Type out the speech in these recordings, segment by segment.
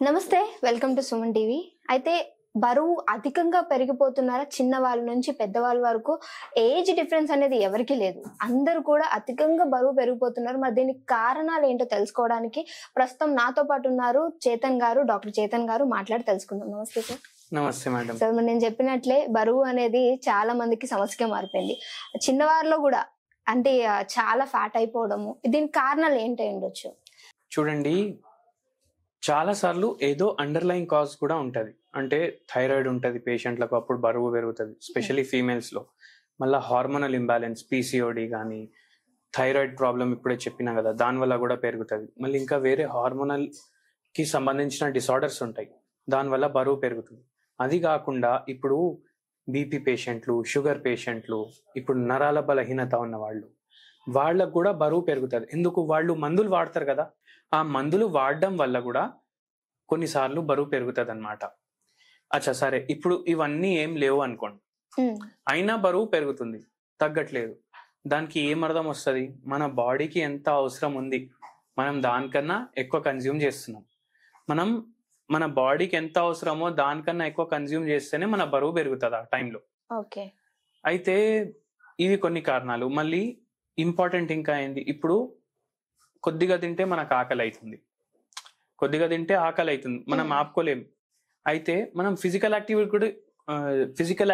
నమస్తే, welcome to Suman TV. అయితే బరువు అధికంగా పెరిగిపోతున్నారా? చిన్న వాళ్ళ నుంచి పెద్దవాళ్ళ వరకు ఏజ్ డిఫరెన్స్ అనేది ఎవరికి లేదు. అందరూ కూడా అధికంగా బరువు పెరిగిపోతున్నారు. మరి దీనికి కారణాలు ఏంటో తెలుసుకోవడానికి ప్రస్తుతం నాతో పాటు ఉన్నారు చేతన్ గారు, డాక్టర్ చేతన్ గారు. మాట్లాడి తెలుసుకుందాం. నమస్తే సార్. నమస్తే మేడం. సార్, నేను చెప్పినట్లే బరువు అనేది చాలా మందికి సమస్యగా మారిపోయింది. చిన్నవారిలో కూడా అంటే చాలా ఫ్యాట్ అయిపోవడము, దీనికి కారణాలు ఏంటి ఉండొచ్చు? చూడండి, చాలా సార్లు ఏదో అండర్లైన్ కాజ్ కూడా ఉంటది. అంటే థైరాయిడ్ ఉంటది పేషెంట్లకు, అప్పుడు బరువు పెరుగుతుంది, స్పెషల్లీ ఫీమేల్స్ లో. మళ్ళీ హార్మోనల్ ఇంబ్యాలెన్స్, పీసీఓడి కానీ, థైరాయిడ్ ప్రాబ్లం ఇప్పుడే చెప్పినా కదా, దానివల్ల కూడా పెరుగుతుంది. మళ్ళీ ఇంకా వేరే హార్మోనల్ కి సంబంధించిన డిసార్డర్స్ ఉంటాయి, దానివల్ల బరువు పెరుగుతుంది. అది కాకుండా ఇప్పుడు బీపీ పేషెంట్లు, షుగర్ పేషెంట్లు, ఇప్పుడు నరాల బలహీనత ఉన్న వాళ్ళకు కూడా బరువు పెరుగుతుంది. ఎందుకు? వాళ్ళు మందులు వాడతారు కదా, ఆ మందులు వాడడం వల్ల కూడా కొన్నిసార్లు బరువు పెరుగుతుంది అనమాట. అచ్చా సరే, ఇప్పుడు ఇవన్నీ ఏం లేవు అనుకోండి, అయినా బరువు పెరుగుతుంది, తగ్గట్లేదు. దానికి ఏం అర్థం వస్తుంది? మన బాడీకి ఎంత అవసరం ఉంది, మనం దానికన్నా ఎక్కువ కన్జ్యూమ్ చేస్తున్నాం. మనం మన బాడీకి ఎంత అవసరమో దానికన్నా ఎక్కువ కన్జ్యూమ్ చేస్తేనే మన బరువు పెరుగుతుంది ఆ టైంలో. అయితే ఇవి కొన్ని కారణాలు. మళ్ళీ ఇంపార్టెంట్ ఇంకా ఏంది, ఇప్పుడు కొద్దిగా తింటే మనకు ఆకలి అవుతుంది, కొద్దిగా తింటే ఆకలి అవుతుంది, మనం ఆపుకోలేము. అయితే మనం ఫిజికల్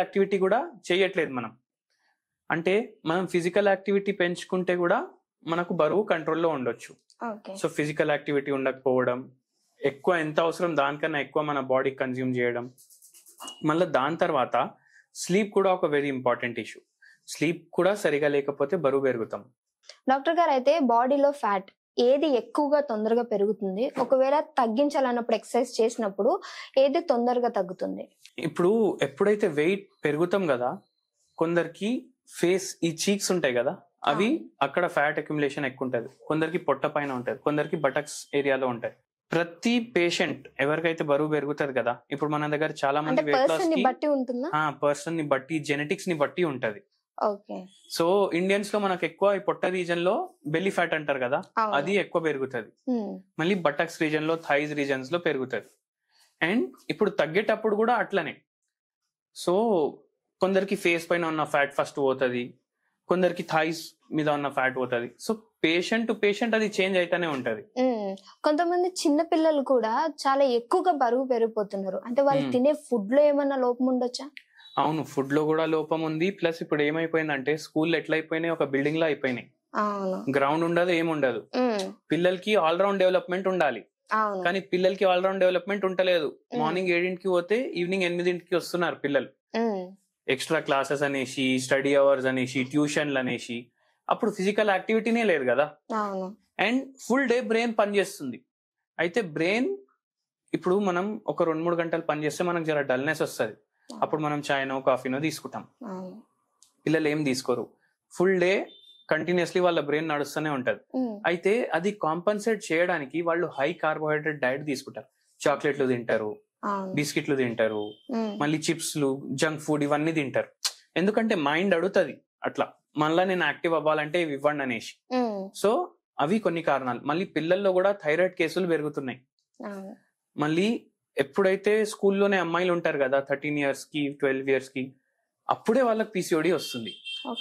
యాక్టివిటీ కూడా చేయట్లేదు మనం. అంటే మనం ఫిజికల్ యాక్టివిటీ పెంచుకుంటే కూడా మనకు బరువు కంట్రోల్లో ఉండొచ్చు. సో ఫిజికల్ యాక్టివిటీ ఉండకపోవడం, ఎక్కువ ఎంత అవసరం దానికన్నా ఎక్కువ మన బాడీ కన్జ్యూమ్ చేయడం, మళ్ళీ దాని తర్వాత స్లీప్ కూడా ఒక వెరీ ఇంపార్టెంట్ ఇష్యూ. స్లీప్ కూడా సరిగా లేకపోతే బరువు పెరుగుతాం. డాక్టర్ గారు, అయితే బాడీలో ఫ్యాట్ ఏది ఎక్కువగా తొందరగా పెరుగుతుంది? ఒకవేళ తగ్గించాలన్నప్పుడు, ఎక్సర్సైజ్ చేసినప్పుడు ఏది తొందరగా తగ్గుతుంది? ఇప్పుడు ఎప్పుడైతే వెయిట్ పెరుగుతాం కదా, కొందరికి ఫేస్ ఈ చీక్స్ ఉంటాయి కదా, అవి అక్కడ ఫ్యాట్ అక్యుములేషన్ ఎక్కువ ఉంటుంది. కొందరికి పొట్ట పైన ఉంటుంది, కొందరికి బటక్స్ ఏరియాలో ఉంటాయి. ప్రతి పేషెంట్ ఎవరికైతే బరువు పెరుగుతుంది కదా, ఇప్పుడు మన దగ్గర చాలా మంది పర్సన్ ని బట్టి, జెనెటిక్స్ ని బట్టి ఉంటది. సో ఇండియన్స్ లో మనకు ఎక్కువ ఈ పొట్ట రీజన్ లో బెల్లీ ఫ్యాట్ అంటారు కదా, అది ఎక్కువ పెరుగుతుంది. మళ్ళీ బటక్స్ రీజన్ లో, థైస్ రీజన్స్ లో పెరుగుతుంది. అండ్ ఇప్పుడు తగ్గేటప్పుడు కూడా అట్లనే. సో కొందరికి ఫేస్ పైన ఉన్న ఫ్యాట్ ఫస్ట్ పోతుంది, కొందరికి థైస్ మీద ఉన్న ఫ్యాట్ పోతుంది. సో పేషెంట్ టు పేషెంట్ అది చేంజ్ అయితేనే ఉంటది. కొంతమంది చిన్న పిల్లలు కూడా చాలా ఎక్కువగా బరువు పెరిగిపోతున్నారు. అంటే వాళ్ళు తినే ఫుడ్ లో ఏమన్నా లోపం ఉండొచ్చా? అవును, ఫుడ్ లో కూడా లోపం ఉంది. ప్లస్ ఇప్పుడు ఏమైపోయిందంటే స్కూల్ ఎట్లా అయిపోయినాయి, ఒక బిల్డింగ్ లో అయిపోయినాయి. గ్రౌండ్ ఉండదు, ఏముండదు. పిల్లలకి ఆల్రౌండ్ డెవలప్మెంట్ ఉండాలి, కానీ పిల్లలకి ఆల్రౌండ్ డెవలప్మెంట్ ఉంటలేదు. మార్నింగ్ 7ంటికి పోతే ఈవినింగ్ 8ంటికి వస్తున్నారు పిల్లలు. ఎక్స్ట్రా క్లాసెస్ అనేసి, స్టడీ అవర్స్ అనేసి, ట్యూషన్లు అనేసి, అప్పుడు ఫిజికల్ యాక్టివిటీనే లేదు కదా. అండ్ ఫుల్ డే బ్రెయిన్ పనిచేస్తుంది. అయితే బ్రెయిన్ ఇప్పుడు మనం ఒక 2-3 గంటలు పనిచేస్తే మనకు జర డల్నెస్ వస్తుంది. అప్పుడు మనం చాయ్నో కాఫీనో తీసుకుంటాం. పిల్లలు ఏం తీసుకోరు, ఫుల్ డే కంటిన్యూస్లీ వాళ్ళ బ్రెయిన్ నడుస్తూనే ఉంటది. అయితే అది కాంపన్సేట్ చేయడానికి వాళ్ళు హై కార్బోహైడ్రేట్ డైట్ తీసుకుంటారు. చాక్లెట్లు తింటారు, బిస్కెట్లు తింటారు, మళ్ళీ చిప్స్లు, జంక్ ఫుడ్ ఇవన్నీ తింటారు. ఎందుకంటే మైండ్ అడుగుతుంది అట్లా, మళ్ళీ నేను యాక్టివ్ అవ్వాలంటే ఇవి ఇవ్వండి అనేసి. సో అవి కొన్ని కారణాలు. మళ్ళీ పిల్లల్లో కూడా థైరాయిడ్ కేసులు పెరుగుతున్నాయి. మళ్ళీ ఎప్పుడైతే స్కూల్లోనే అమ్మాయిలు ఉంటారు కదా 13 years కి 12 years కి, అప్పుడే వాళ్ళకి పీసీఓడి వస్తుంది.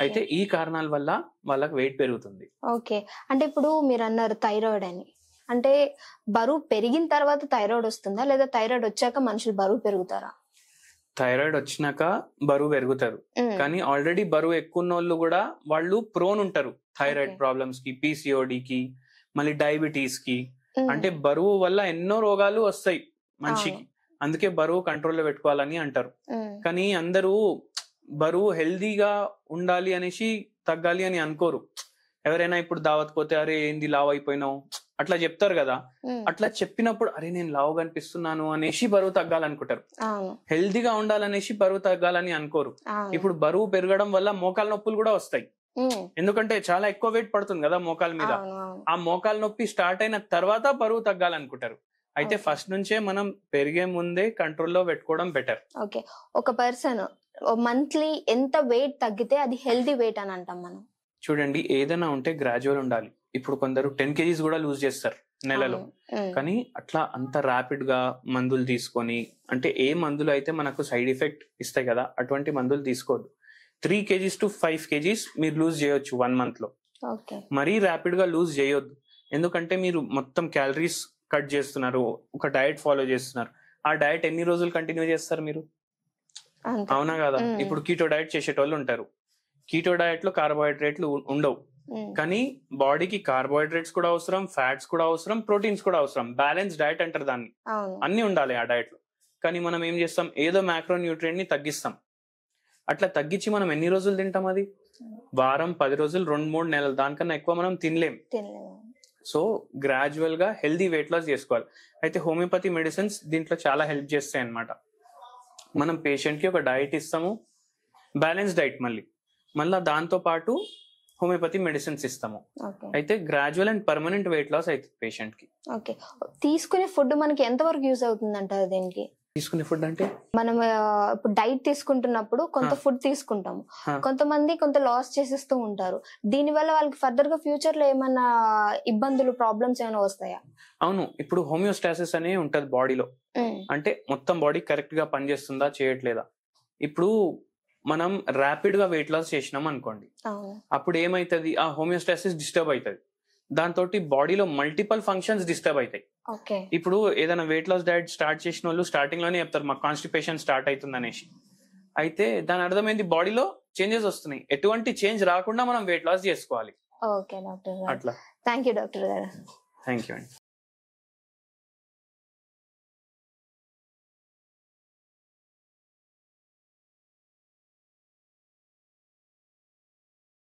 అయితే ఈ కారణాల వల్ల వాళ్ళకి వెయిట్ పెరుగుతుంది. ఓకే, అంటే ఇప్పుడు మీరు అన్నారు థైరాయిడ్ అని, అంటే బరువు పెరిగిన తర్వాత థైరాయిడ్ వస్తుందా, లేదా థైరాయిడ్ వచ్చాక మనుషులు బరువు పెరుగుతారా? థైరాయిడ్ వచ్చినాక బరువు పెరుగుతారు, కానీ ఆల్రెడీ బరువు ఎక్కువ ఉన్న వాళ్ళు కూడా వాళ్ళు ప్రోన్ ఉంటారు థైరాయిడ్ ప్రాబ్లమ్స్ కి, పీసీఓడికి, మళ్ళీ డయాబెటీస్ కి. అంటే బరువు వల్ల ఎన్నో రోగాలు వస్తాయి మనిషికి, అందుకే బరువు కంట్రోల్లో పెట్టుకోవాలని అంటారు. కానీ అందరూ బరువు హెల్దీగా ఉండాలి అనేసి తగ్గాలి అని అనుకోరు. ఎవరైనా ఇప్పుడు దావత్ పోతే అరే ఏంది లావ్ అయిపోయినావు అట్లా చెప్తారు కదా, అట్లా చెప్పినప్పుడు అరే నేను లావు కనిపిస్తున్నాను అనేసి బరువు తగ్గాలనుకుంటారు. హెల్దీగా ఉండాలనేసి బరువు తగ్గాలని అనుకోరు. ఇప్పుడు బరువు పెరగడం వల్ల మోకాల నొప్పులు కూడా వస్తాయి, ఎందుకంటే చాలా ఎక్కువ వెయిట్ పడుతుంది కదా మోకాల మీద. ఆ మోకాల నొప్పి స్టార్ట్ అయిన తర్వాత బరువు తగ్గాలనుకుంటారు. అయితే ఫస్ట్ నుంచే మనం పెరిగే ముందే కంట్రోల్లో పెట్టుకోవడం బెటర్. ఓకే, ఒక పర్సన్ మంత్లీ ఎంత వెయిట్ తగ్గితే అది హెల్దీ వెయిట్ అని అంటాం మనం? చూడండి, ఏదైనా ఉంటే గ్రాడ్యువల్ ఉండాలి. ఇప్పుడు కొందరు 10 kgs కూడా లూజ్ చేస్తారు, నెలలో. కానీ అట్లా అంత ర్యాపిడ్ గా మందులు తీసుకొని, అంటే ఏ మందులు అయితే మనకు సైడ్ ఎఫెక్ట్ ఇస్తాయి కదా అటువంటి మందులు తీసుకోవద్దు. 3 kgs to 5 kgs మీరు లూజ్ చేయొచ్చు 1 month లో. మరీ ర్యాపిడ్ గా లూజ్ చేయొద్దు, ఎందుకంటే మీరు మొత్తం క్యాలరీస్ కట్ చేస్తున్నారు, ఒక డయట్ ఫాలో చేస్తున్నారు. ఆ డయట్ ఎన్ని రోజులు కంటిన్యూ చేస్తారు మీరు? అవునా కదా? ఇప్పుడు కీటో డయట్ చేసేటోళ్ళు ఉంటారు. కీటో డయట్ లో కార్బోహైడ్రేట్లు ఉండవు, కానీ బాడీకి కార్బోహైడ్రేట్స్ కూడా అవసరం, ఫ్యాట్స్ కూడా అవసరం, ప్రోటీన్స్ కూడా అవసరం. బ్యాలెన్స్ డయట్ అంటారు దాన్ని. అన్ని ఉండాలి ఆ డయట్ లో. కానీ మనం ఏం చేస్తాం, ఏదో మ్యాక్రో న్యూట్రియంట్ ని తగ్గిస్తాం. అట్లా తగ్గించి మనం ఎన్ని రోజులు తింటాం? అది వారం, 10 రోజులు, 2-3 నెలలు, దానికన్నా ఎక్కువ మనం తినలేం. సో గ్రాడ్యువల్ గా హెల్దీ వెయిట్ లాస్ చేసుకోవాలి. అయితే హోమియోపతి మెడిసిన్స్ దీంట్లో చాలా హెల్ప్ చేస్తాయి అన్నమాట. మనం పేషెంట్ కి ఒక డైట్ ఇస్తాము, బ్యాలెన్స్ డైట్, మళ్ళీ దాంతో పాటు హోమియోపతి మెడిసిన్స్ ఇస్తాము. అయితే gradual and permanent weight loss అవుతుంది పేషెంట్ కి. తీసుకునే ఫుడ్ మనకి ఎంత వరకు యూజ్ అవుతుంది అంటారు దీనికి? తీసుకునే ఫుడ్ అంటే మనం ఇప్పుడు డైట్ తీసుకుంటున్నప్పుడు కొంత ఫుడ్ తీసుకుంటాము, కొంతమంది కొంత లాస్ చేసేస్తూ ఉంటారు. దీని వల్ల వాళ్ళకి ఫర్దర్ గా ఫ్యూచర్ లో ఏమైనా ఇబ్బందులు, ప్రాబ్లమ్స్ ఏమైనా వస్తాయా? అవును, ఇప్పుడు హోమియోస్టాసిస్ అనే ఉంటది బాడీలో. అంటే మొత్తం బాడీ కరెక్ట్ గా పనిచేస్తుందా, చేయట్లేదా. ఇప్పుడు మనం ర్యాపిడ్ గా వెయిట్ లాస్ చేసినాం అనుకోండి, అప్పుడు ఏమైతుంది, ఆ హోమియోస్టాసిస్ డిస్టర్బ్ అవుతుంది. దాంతో బాడీలో మల్టిపల్ ఫంక్షన్స్ డిస్టర్బ్ అవుతాయి. ఇప్పుడు ఏదైనా వెయిట్ లాస్ డైట్ స్టార్ట్ చేసిన వాళ్ళు స్టార్టింగ్ లోనే చెప్తారు మాకు కాన్స్టిపేషన్ స్టార్ట్ అవుతుంది అనేసి. అయితే దాని అర్థమైంది బాడీలో చేంజెస్ వస్తున్నాయి. ఎటువంటి చేంజ్ రాకుండా మనం వెయిట్ లాస్ చేసుకోవాలి. ఓకే డాక్టర్, అట్లా. థ్యాంక్ యూ డాక్టర్ గారు. థ్యాంక్ యూ అండి.